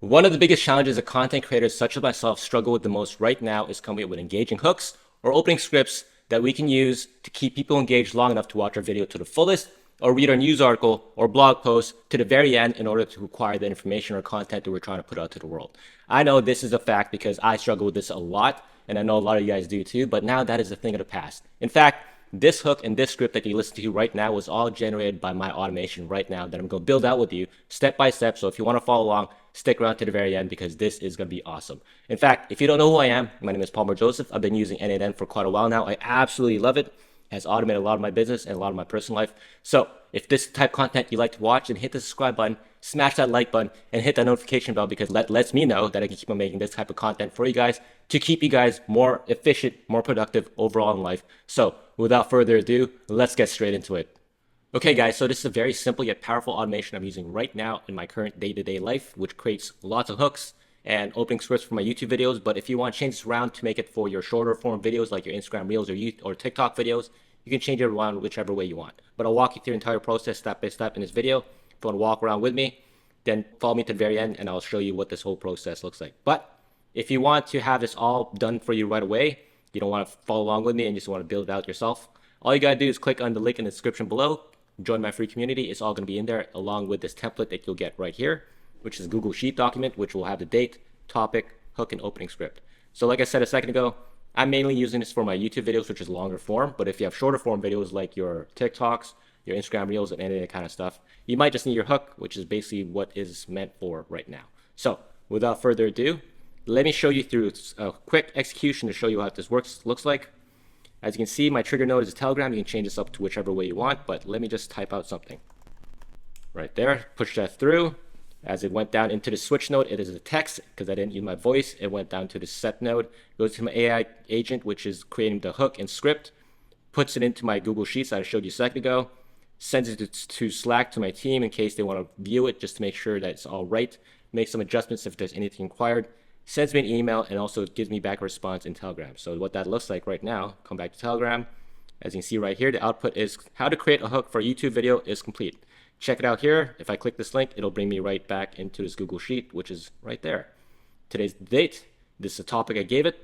One of the biggest challenges that content creators such as myself struggle with the most right now is coming up with engaging hooks or opening scripts that we can use to keep people engaged long enough to watch our video to the fullest or read our news article or blog post to the very end in order to acquire the information or content that we're trying to put out to the world. I know this is a fact because I struggle with this a lot, and I know a lot of you guys do too, but now that is a thing of the past. In fact, this hook and this script that you listen to right now was all generated by my automation right now that I'm going to build out with you step by step. So if you want to follow along, stick around to the very end because this is going to be awesome. In fact, if you don't know who I am, my name is Palmer Joseph. I've been using n8n for quite a while now. I absolutely love it. It has automated a lot of my business and a lot of my personal life. So if this type of content you like to watch, then hit the subscribe button, smash that like button, and hit that notification bell because that lets me know that I can keep on making this type of content for you guys to keep you guys more efficient, more productive overall in life. So without further ado, let's get straight into it. Okay guys, so this is a very simple yet powerful automation I'm using right now in my current day-to-day life, which creates lots of hooks and opening scripts for my YouTube videos. But if you want to change this around to make it for your shorter form videos like your Instagram Reels or TikTok videos, you can change it around whichever way you want. But I'll walk you through the entire process step by step in this video. If you want to walk around with me, then follow me to the very end and I'll show you what this whole process looks like. But if you want to have this all done for you right away, you don't want to follow along with me and just want to build it out yourself, all you gotta do is click on the link in the description below, join my free community. It's all gonna be in there along with this template that you'll get right here, which is a Google Sheet document, which will have the date, topic, hook, and opening script. So like I said a second ago, I'm mainly using this for my YouTube videos, which is longer form, but if you have shorter form videos like your TikToks, your Instagram Reels, and any of that kind of stuff, you might just need your hook, which is basically what is meant for right now. So without further ado, let me show you through a quick execution to show you how this looks like. As you can see, my trigger node is a Telegram. You can change this up to whichever way you want, but let me just type out something. Right there, push that through. As it went down into the switch node, it is a text because I didn't use my voice. It went down to the set node, goes to my AI agent, which is creating the hook and script, puts it into my Google Sheets that I showed you a second ago, sends it to Slack to my team in case they want to view it just to make sure that it's all right, make some adjustments if there's anything required, sends me an email, and also gives me back a response in Telegram. So what that looks like right now, come back to Telegram. As you can see right here, the output is how to create a hook for a YouTube video is complete. Check it out here. If I click this link, it'll bring me right back into this Google Sheet, which is right there. Today's date. This is the topic I gave it.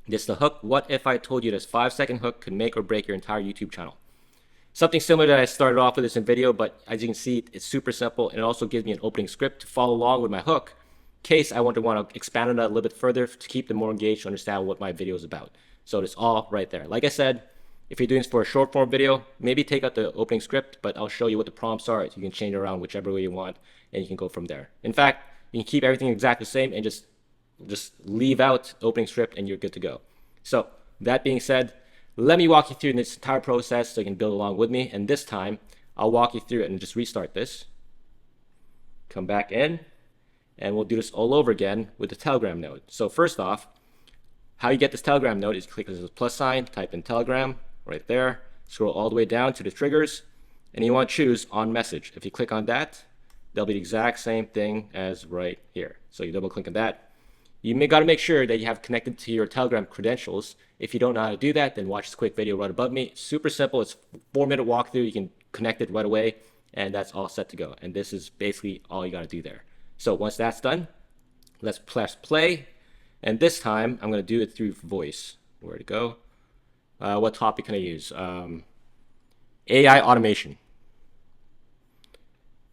This is the hook. What if I told you this 5-second hook could make or break your entire YouTube channel? Something similar that I started off with this in video, but as you can see, it's super simple. And it also gives me an opening script to follow along with my hook in case I want to expand on that a little bit further to keep them more engaged to understand what my video is about. So it's all right there. Like I said, if you're doing this for a short form video, maybe take out the opening script, but I'll show you what the prompts are. You can change it around whichever way you want, and you can go from there. In fact, you can keep everything exactly the same and just leave out opening script and you're good to go. So that being said, let me walk you through this entire process so you can build along with me. And this time, I'll walk you through it and just restart this. Come back in, and we'll do this all over again with the Telegram node. So first off, how you get this Telegram node is you click this plus sign, type in Telegram, right there, scroll all the way down to the triggers, and you want to choose on message. If you click on that, they'll be the exact same thing as right here. So you double click on that. You got to make sure that you have connected to your Telegram credentials. If you don't know how to do that, then watch this quick video right above me. Super simple. It's a 4-minute walkthrough. You can connect it right away, and that's all set to go. And this is basically all you got to do there. So once that's done, let's press play. And this time, I'm going to do it through voice. Where to go? What topic can I use? AI automation.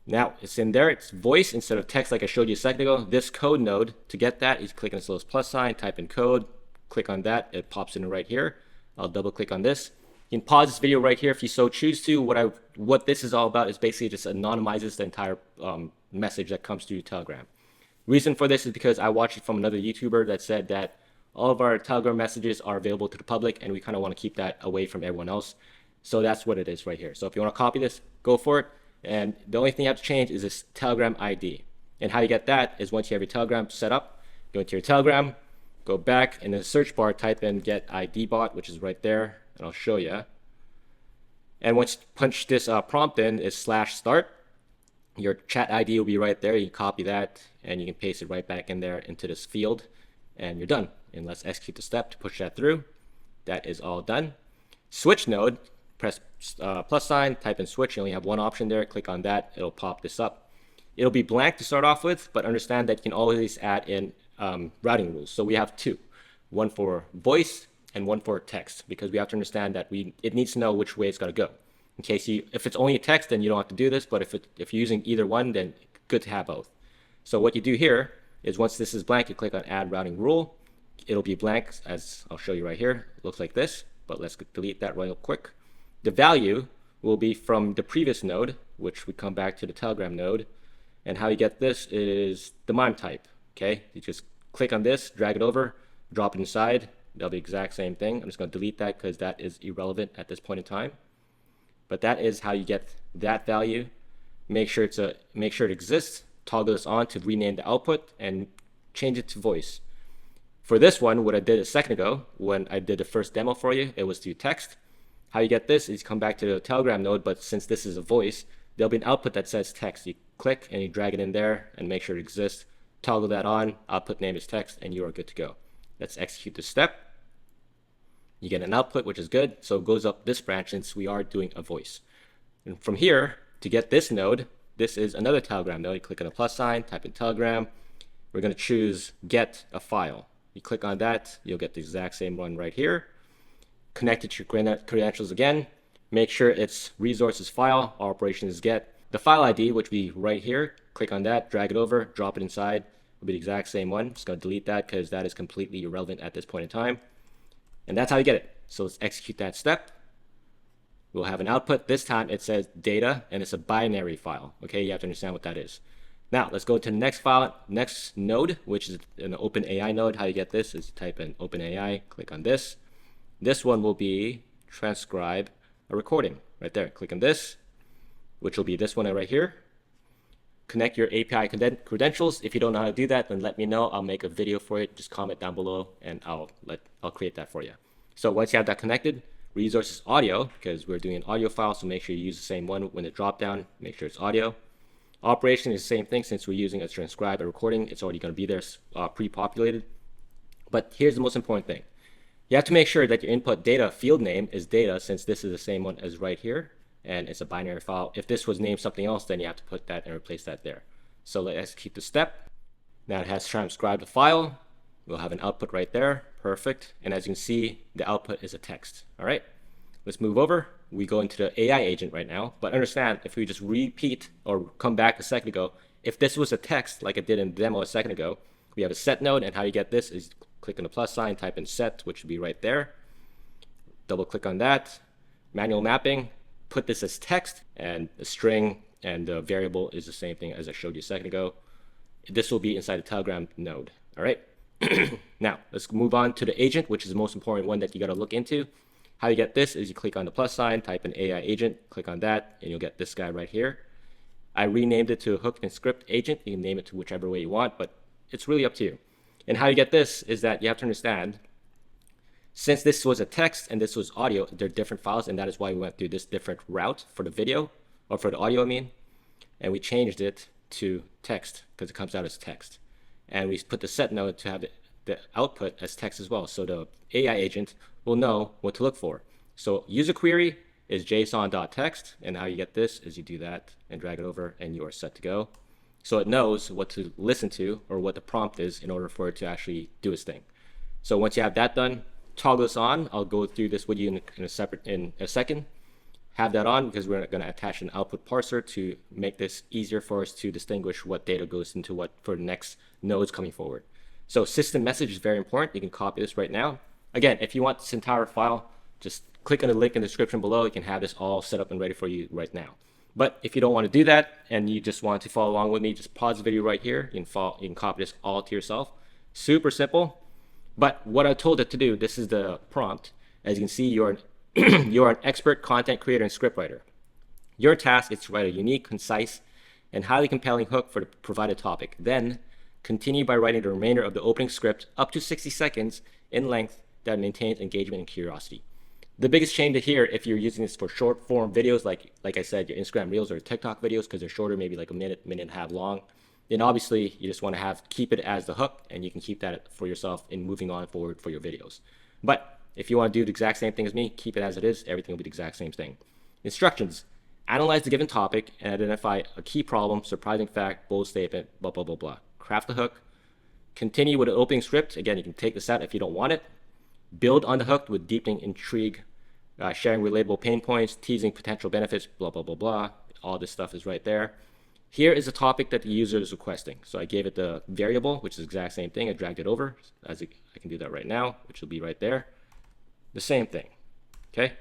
Now it's in there. It's voice instead of text like I showed you a second ago. This code node, to get that, you click on this little plus sign, type in code, click on that. It pops in right here. I'll double click on this. You can pause this video right here if you so choose to. What this is all about is basically just anonymizes the entire message that comes through Telegram. Reason for this is because I watched it from another YouTuber that said that all of our Telegram messages are available to the public and we kind of want to keep that away from everyone else. So that's what it is right here. So if you want to copy this, go for it. And the only thing you have to change is this Telegram ID. And how you get that is once you have your Telegram set up, go into your Telegram, go back in the search bar, type in get ID bot, which is right there, and I'll show you. And once you punch this prompt in, is /start. Your chat ID will be right there. You can copy that and you can paste it right back in there into this field, and you're done. And let's execute the step to push that through. That is all done. Switch node, press plus sign, type in switch. You only have one option there. Click on that. It'll pop this up. It'll be blank to start off with, but understand that you can always add in routing rules. So we have two, one for voice and one for text, because we have to understand that it needs to know which way it's going to go. In case if it's only a text, then you don't have to do this, but if you're using either one, then good to have both. So what you do here is once this is blank, you click on add routing rule. It'll be blank, as I'll show you right here. It looks like this, but let's delete that real quick. The value will be from the previous node, which we come back to the Telegram node. And how you get this is the MIME type, okay? You just click on this, drag it over, drop it inside. They'll be the exact same thing. I'm just going to delete that because that is irrelevant at this point in time. But that is how you get that value. Make sure it exists. Toggle this on to rename the output and change it to voice. For this one, what I did a second ago when I did the first demo for you, it was to text. How you get this is you come back to the Telegram node, but since this is a voice, there'll be an output that says text. You click and you drag it in there and make sure it exists. Toggle that on, output name is text, and you are good to go. Let's execute this step. You get an output, which is good. So it goes up this branch since we are doing a voice. And from here, to get this node, this is another Telegram node. You click on the plus sign, type in Telegram. We're going to choose get a file. You click on that, you'll get the exact same one right here. Connect it to your credentials again. Make sure it's resources file, operation is get. The file ID, which we right here, click on that, drag it over, drop it inside. It'll be the exact same one. Just going to delete that because that is completely irrelevant at this point in time. And that's how you get it. So let's execute that step. We'll have an output. This time it says data and it's a binary file. Okay, you have to understand what that is. Now let's go to the next file, next node, which is an OpenAI node. How you get this is you type in OpenAI, click on this. This one will be transcribe a recording right there. Click on this, which will be this one right here. Connect your API credentials. If you don't know how to do that, then let me know. I'll make a video for it. Just comment down below and I'll create that for you. So once you have that connected, resources audio, because we're doing an audio file, so make sure you use the same one when it drop down. Make sure it's audio. Operation is the same thing. Since we're using a transcribe a recording, it's already going to be there pre-populated. But here's the most important thing. You have to make sure that your input data field name is data, since this is the same one as right here, and it's a binary file. If this was named something else, then you have to put that and replace that there. So let's execute the step. Now it has transcribed the file. We'll have an output right there. Perfect. And as you can see, the output is a text. All right. Let's move over. We go into the AI agent right now, but understand if we just repeat or come back a second ago, if this was a text like I did in the demo a second ago, we have a set node, and how you get this is click on the plus sign, type in set, which would be right there. Double click on that. Manual mapping, put this as text, and a string and the variable is the same thing as I showed you a second ago. This will be inside the Telegram node. All right. Now let's move on to the agent, which is the most important one that you got to look into. How you get this is you click on the plus sign, type in AI agent, click on that, and you'll get this guy right here. I renamed it to hook and script agent. You can name it to whichever way you want, but it's really up to you. And how you get this is that you have to understand, since this was a text and this was audio, they're different files, and that is why we went through this different route for the video, or for the audio, I mean. And we changed it to text because it comes out as text. And we put the set node to have the output as text as well. So the AI agent will know what to look for. So user query is json.text, and how you get this is you do that and drag it over and you are set to go. So it knows what to listen to or what the prompt is in order for it to actually do its thing. So once you have that done, toggle this on. I'll go through this with you in a second. Have that on because we're going to attach an output parser to make this easier for us to distinguish what data goes into what for the next nodes coming forward. So system message is very important. You can copy this right now. Again, if you want this entire file, just click on the link in the description below. You can have this all set up and ready for you right now. But if you don't want to do that and you just want to follow along with me, just pause the video right here. You can copy this all to yourself. Super simple. But what I told it to do, this is the prompt. As you can see, you're an expert content creator and scriptwriter. Your task is to write a unique, concise, and highly compelling hook for the provided topic. Then continue by writing the remainder of the opening script up to 60 seconds in length that maintains engagement and curiosity. The biggest change here, if you're using this for short form videos, like I said, your Instagram Reels or TikTok videos, because they're shorter, maybe like a minute and a half long, then obviously you just want to keep it as the hook, and you can keep that for yourself in moving on forward for your videos. But if you want to do the exact same thing as me, keep it as it is. Everything will be the exact same thing. Instructions. Analyze the given topic and identify a key problem, surprising fact, bold statement, blah, blah, blah, blah. Craft the hook. Continue with an opening script. Again, you can take this out if you don't want it. Build on the hook with deepening intrigue, sharing relatable pain points, teasing potential benefits, blah, blah, blah, blah. All this stuff is right there. Here is a topic that the user is requesting. So I gave it the variable, which is the exact same thing. I dragged it over. I can do that right now, which will be right there. The same thing, okay?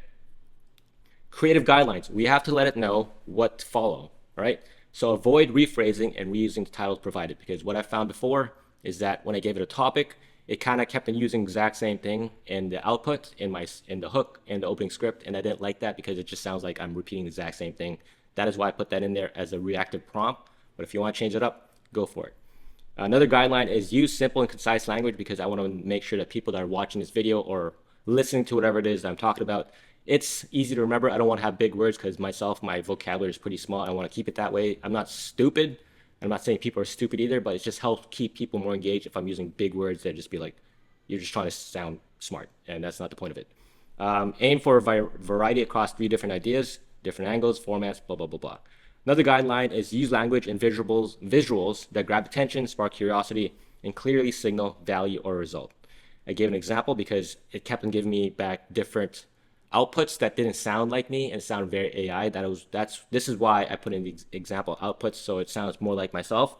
Creative guidelines. We have to let it know what to follow, all right? So avoid rephrasing and reusing the titles provided, because what I found before is that when I gave it a topic, it kind of kept on using the exact same thing in the output, in the hook, and the opening script, and I didn't like that because it just sounds like I'm repeating the exact same thing. That is why I put that in there as a reactive prompt, but if you want to change it up, go for it. Another guideline is use simple and concise language, because I want to make sure that people that are watching this video or listening to whatever it is that I'm talking about, it's easy to remember. I don't want to have big words because my vocabulary is pretty small. I want to keep it that way. I'm not stupid. I'm not saying people are stupid either, but it just helps keep people more engaged if I'm using big words that just be like, you're just trying to sound smart, and that's not the point of it. Aim for a variety across 3 different ideas, different angles, formats, blah, blah, blah, blah. Another guideline is use language and visuals that grab attention, spark curiosity, and clearly signal value or result. I gave an example because it kept on giving me back different outputs that didn't sound like me and sound very AI. This is why I put in the example outputs, so it sounds more like myself.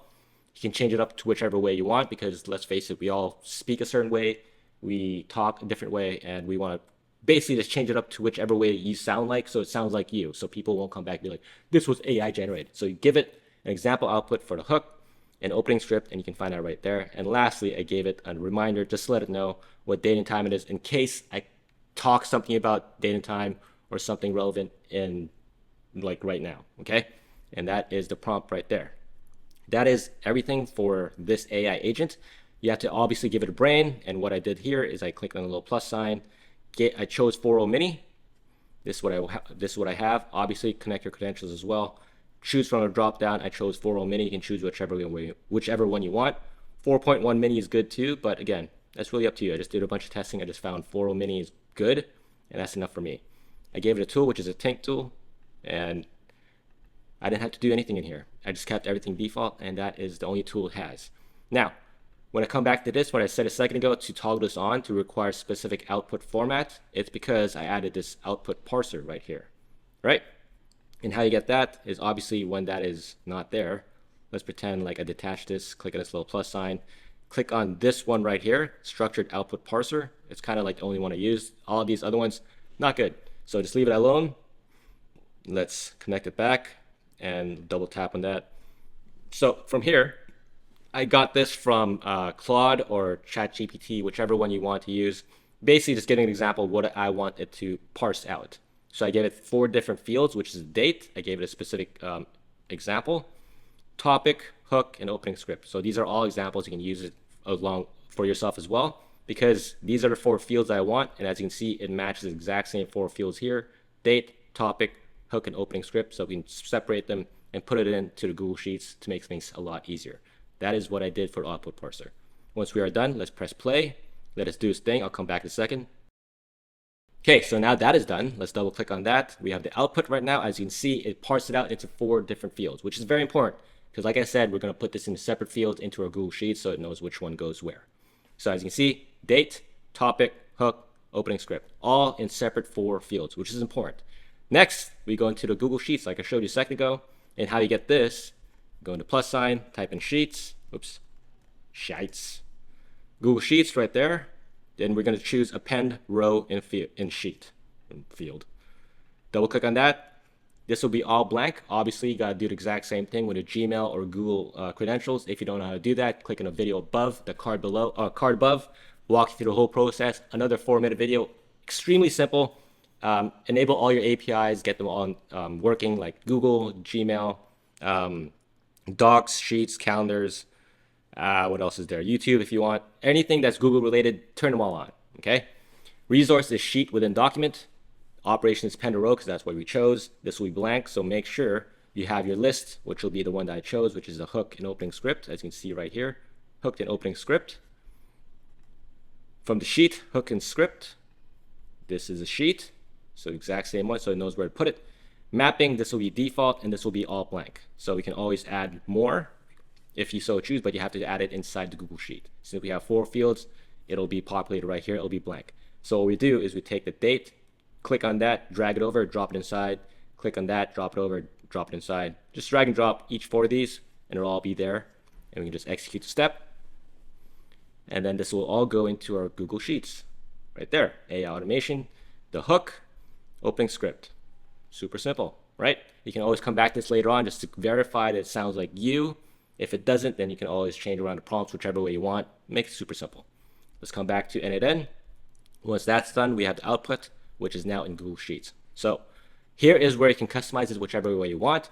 You can change it up to whichever way you want, because let's face it, we all speak a certain way, we talk a different way, and we want to basically just change it up to whichever way you sound like, so it sounds like you, so people won't come back and be like, this was AI generated. So you give it an example output for the hook, an opening script, and you can find that right there. And lastly, I gave it a reminder just to let it know what date and time it is in case I talk something about date and time or something relevant in like right now, okay? And that is the prompt right there. That is everything for this AI agent. You have to obviously give it a brain, and what I did here is I clicked on the little plus sign. I chose 4.0 mini. This is what I have. Obviously, connect your credentials as well. Choose from a drop down. I chose 4.0 mini. You can choose whichever one you want. 4.1 mini is good too, but again, that's really up to you. I just did a bunch of testing. I just found 4.0 mini is good, and that's enough for me. I gave it a tool, which is a tank tool, and I didn't have to do anything in here. I just kept everything default, and that is the only tool it has. Now, when I come back to this, what I said a second ago to toggle this on to require specific output format, it's because I added this output parser right here, right? And how you get that is obviously when that is not there. Let's pretend like I detached this, click on this little plus sign, click on this one right here, structured output parser. It's kind of like the only one I use. All of these other ones, not good. So just leave it alone. Let's connect it back and double tap on that. So from here, I got this from Claude or ChatGPT, whichever one you want to use. Basically just getting an example of what I want it to parse out. So I gave it 4 different fields, which is date. I gave it a specific example, topic, hook, and opening script. So these are all examples. You can use it along for yourself as well, because these are the 4 fields I want. And as you can see, it matches the exact same 4 fields here: date, topic, hook, and opening script. So we can separate them and put it into the Google Sheets to make things a lot easier. That is what I did for the output parser. Once we are done, let's press play. Let us do its thing. I'll come back in a second. Okay, so now that is done. Let's double click on that. We have the output right now. As you can see, it parsed it out into 4 different fields, which is very important because, like I said, we're going to put this in separate fields into our Google Sheets so it knows which one goes where. So as you can see, date, topic, hook, opening script, all in separate 4 fields, which is important. Next, we go into the Google Sheets like I showed you a second ago. And how you get this, go into plus sign, type in Sheets, Sheets, Google Sheets right there. Then we're going to choose append row in sheet field. Double click on that. This will be all blank. Obviously, you got to do the exact same thing with a Gmail or Google credentials. If you don't know how to do that, click on the video above, the card above, walk you through the whole process. Another 4-minute video, extremely simple. Enable all your APIs, get them all working, like Google, Gmail, Docs, Sheets, calendars. What else is there? YouTube, if you want. Anything that's Google related, turn them all on, okay? Resource is sheet within document. Operation is append to row because that's what we chose. This will be blank, so make sure you have your list, which will be the one that I chose, which is a hook and opening script, as you can see right here. Hooked and opening script. From the sheet, hook and script. This is a sheet, so exact same one, so it knows where to put it. Mapping, this will be default, and this will be all blank. So we can always add more if you so choose, but you have to add it inside the Google Sheet. So if we have 4 fields, it'll be populated right here. It'll be blank. So what we do is we take the date, click on that, drag it over, drop it inside, click on that, drop it over, drop it inside. Just drag and drop each 4 of these, and it'll all be there. And we can just execute the step. And then this will all go into our Google Sheets right there. AI automation, the hook, opening script. Super simple, right? You can always come back to this later on just to verify that it sounds like you. If it doesn't, then you can always change around the prompts whichever way you want. Make it super simple. Let's come back to n8n. Once that's done, we have the output, which is now in Google Sheets. So here is where you can customize it whichever way you want.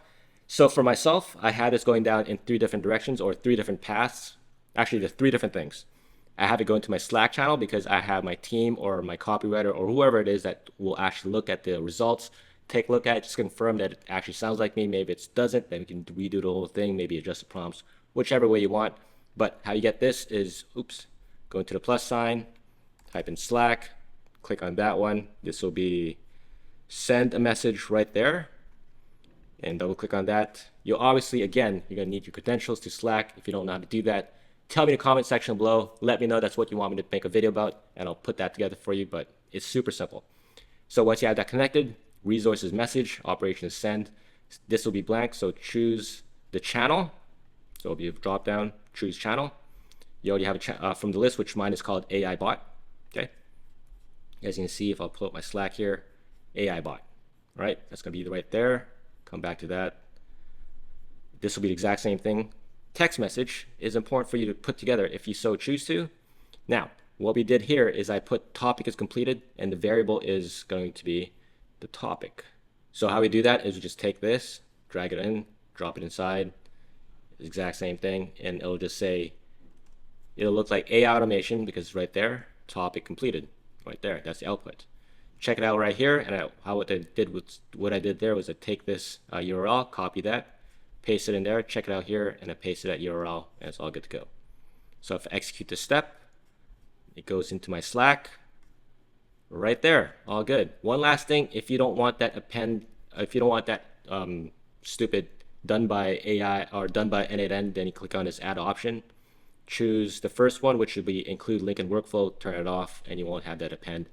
So for myself, I had this going down in 3 different directions or 3 different paths. Actually, there's 3 different things. I have it go into my Slack channel because I have my team or my copywriter or whoever it is that will actually look at the results, take a look at it, just confirm that it actually sounds like me. Maybe it doesn't, then we can redo the whole thing, maybe adjust the prompts, whichever way you want. But how you get this is, go into the plus sign, type in Slack, click on that one. This will be send a message right there, and double click on that. You'll obviously, again, you're gonna need your credentials to Slack. If you don't know how to do that, tell me in the comment section below. Let me know that's what you want me to make a video about, and I'll put that together for you, but it's super simple. So once you have that connected, resources message, operation is send. This will be blank, so choose the channel. So it'll be a drop down, choose channel. You already have a from the list, which mine is called AI bot. Okay. As you can see, if I'll pull up my Slack here, AI bot. All right, that's gonna be right there. Come back to that. This will be the exact same thing. Text message is important for you to put together if you so choose to. Now, what we did here is I put topic is completed, and the variable is going to be the topic. So how we do that is we just take this, drag it in, drop it inside, the exact same thing, and it'll just say, it'll look like AI automation because it's right there, topic completed, right there. That's the output. Check it out right here, and what I did there was I take this URL, copy that, paste it in there, check it out here, and I paste it at URL, and it's all good to go. So if I execute this step, it goes into my Slack, right there, all good. One last thing, if you don't want that stupid done by AI or done by n8n, then you click on this add option. Choose the first one, which should be include link and workflow, turn it off, and you won't have that append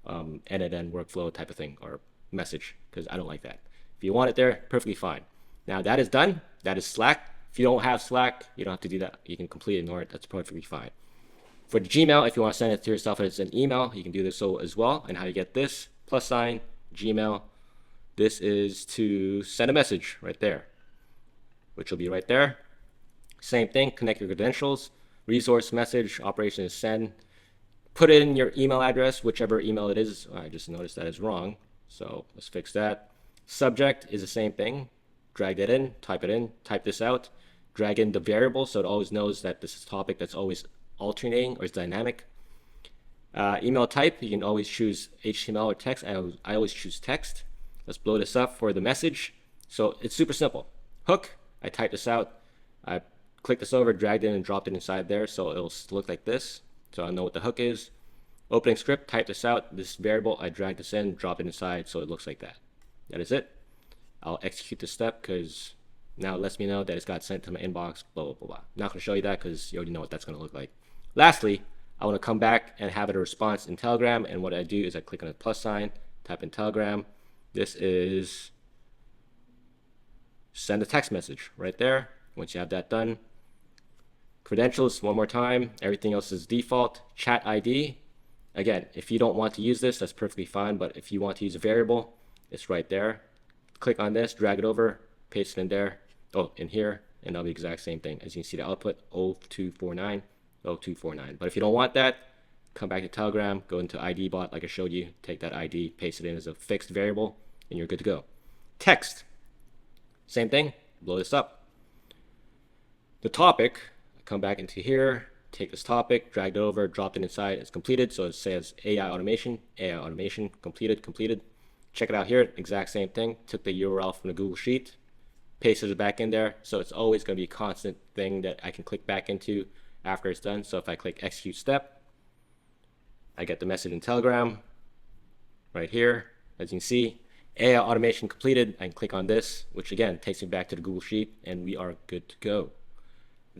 n8n workflow type of thing or message, because I don't like that. If you want it there, perfectly fine. Now that is done. That is Slack. If you don't have Slack, you don't have to do that. You can completely ignore it. That's perfectly fine. For the Gmail, if you want to send it to yourself as an email, you can do this so as well. And how you get this, plus sign, Gmail. This is to send a message right there, which will be right there. Same thing, connect your credentials, resource message, operation is send. Put in your email address, whichever email it is. I just noticed that is wrong. So let's fix that. Subject is the same thing. Drag that in, type this out, drag in the variable so it always knows that this is a topic that's always alternating or is dynamic. Email type, you can always choose HTML or text. I always choose text. Let's blow this up for the message. So it's super simple. Hook, I type this out, I click this over, dragged it in and dropped it inside there, so it'll look like this. So I know what the hook is. Opening script, type this out, this variable, I drag this in, drop it inside, so it looks like that. That is it. I'll execute this step because now it lets me know that it's got sent to my inbox, blah, blah, blah, blah. I'm not going to show you that because you already know what that's going to look like. Lastly, I want to come back and have it a response in Telegram, and what I do is I click on the plus sign, type in Telegram. This is send a text message right there. Once you have that done, credentials one more time, everything else is default. Chat ID, again, if you don't want to use this, that's perfectly fine, but if you want to use a variable, it's right there. Click on this, drag it over, paste it in there, in here, and that'll be the exact same thing. As you can see, the output 0249, 0249. But if you don't want that, come back to Telegram, go into ID bot like I showed you, take that ID, paste it in as a fixed variable, and you're good to go. Text, same thing, blow this up. The topic, come back into here, take this topic, drag it over, drop it inside, it's completed, so it says AI automation, completed. Check it out here, exact same thing. Took the URL from the Google Sheet, pasted it back in there. So it's always going to be a constant thing that I can click back into after it's done. So if I click execute step, I get the message in Telegram right here. As you can see, AI automation completed. I can click on this, which again takes me back to the Google Sheet, and we are good to go.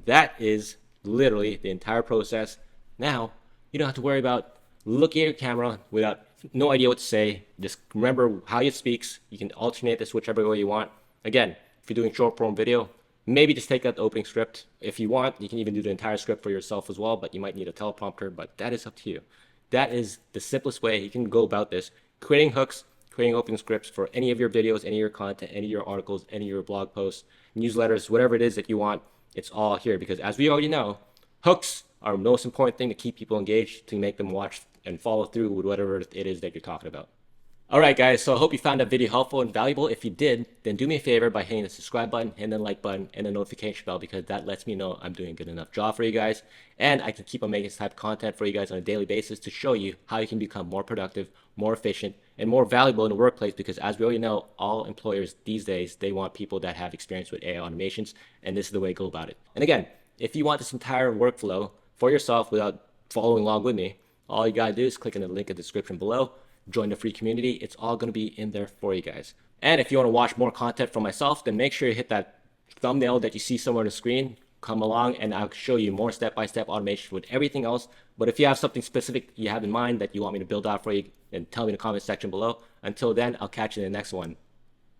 That is literally the entire process. Now, you don't have to worry about looking at your camera without no idea what to say. Just remember how it speaks. You can alternate this whichever way you want. Again, if you're doing short form video, maybe just take out the opening script. If you want, you can even do the entire script for yourself as well, but you might need a teleprompter, but that is up to you. That is the simplest way you can go about this. Creating hooks, creating opening scripts for any of your videos, any of your content, any of your articles, any of your blog posts, newsletters, whatever it is that you want. It's all here because, as we already know, hooks are the most important thing to keep people engaged, to make them watch and follow through with whatever it is that you're talking about. All right, guys, so I hope you found that video helpful and valuable. If you did, then do me a favor by hitting the subscribe button and the like button and the notification bell, because that lets me know I'm doing a good enough job for you guys. And I can keep on making this type of content for you guys on a daily basis to show you how you can become more productive, more efficient, and more valuable in the workplace, because as we already know, all employers these days, they want people that have experience with AI automations, and this is the way to go about it. And again, if you want this entire workflow for yourself without following along with me, all you gotta do is click on the link in the description below, join the free community. It's all gonna be in there for you guys. And if you wanna watch more content from myself, then make sure you hit that thumbnail that you see somewhere on the screen. Come along and I'll show you more step-by-step automation with everything else. But if you have something specific you have in mind that you want me to build out for you, then tell me in the comment section below. Until then, I'll catch you in the next one.